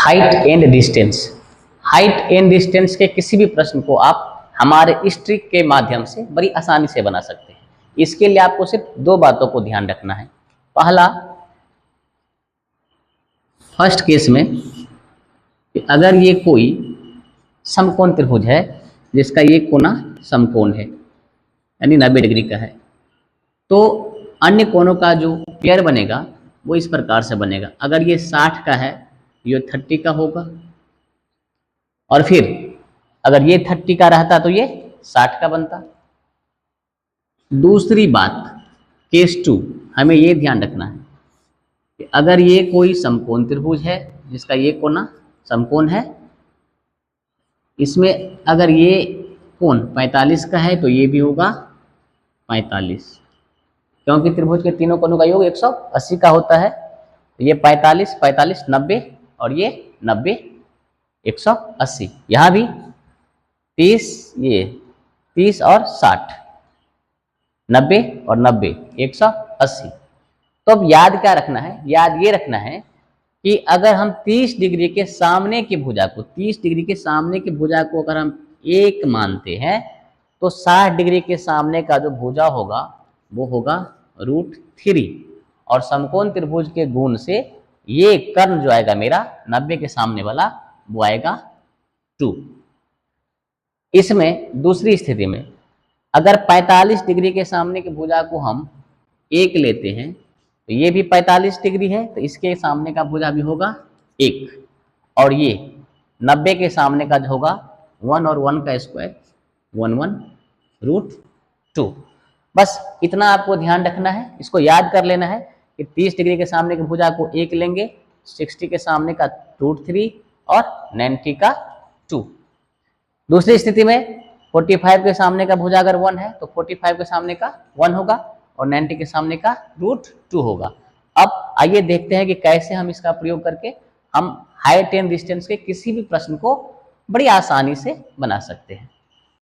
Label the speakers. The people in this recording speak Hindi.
Speaker 1: Height and distance. Height and distance के किसी भी प्रश्न को आप हमारे इस ट्रिक के माध्यम से बड़ी आसानी से बना सकते हैं। इसके लिए आपको सिर्फ दो बातों को ध्यान रखना है। पहला, फर्स्ट केस में कि अगर ये कोई समकोण त्रिभुज है जिसका ये कोना समकोण है यानी 90 डिग्री का है, तो अन्य कोणों का जो पेयर बनेगा वो इस प्रकार से बनेगा। अगर ये 60 का है, ये 30 का होगा, और फिर अगर ये 30 का रहता तो ये 60 का बनता। दूसरी बात, केस 2, हमें ये ध्यान रखना है कि अगर ये कोई समकोण त्रिभुज है जिसका ये कोना समकोण है, इसमें अगर ये कोण 45 का है तो ये भी होगा 45, क्योंकि त्रिभुज के तीनों कोणों का योग 180 का होता है। तो ये 45, 45, 90 और ये 90, 180। यहाँ भी 30, ये 30 और 60, 90 और 90, 180। तो अब याद क्या रखना है? याद ये रखना है कि अगर हम 30 डिग्री के सामने की भुजा को 30 डिग्री के सामने की भुजा को अगर हम 1 मानते हैं तो 60 डिग्री के सामने का जो भुजा होगा वो होगा √3, और समकोण त्रिभुज के गुण से ये कर्ण जो आएगा मेरा 90 के सामने वाला वो आएगा 2। इसमें दूसरी स्थिति में अगर 45 डिग्री के सामने की भुजा को हम 1 लेते हैं तो ये भी 45 डिग्री है, तो इसके सामने का भुजा भी होगा 1, और ये 90 के सामने का जो होगा 1 और 1 का स्क्वायर 1 √2। बस इतना आपको ध्यान रखना है, इसको याद कर लेना है कि 30 डिग्री के सामने की भुजा को 1 लेंगे, 60 के सामने का √3 और 90 का 2। दूसरी स्थिति में 45 के सामने का भुजा अगर 1 है तो 45 के सामने का 1 होगा और 90 के सामने का √2 होगा। अब आइए देखते हैं कि कैसे हम इसका प्रयोग करके हम हाइट एंड डिस्टेंस के किसी भी प्रश्न को बड़ी आसानी से बना सकते हैं।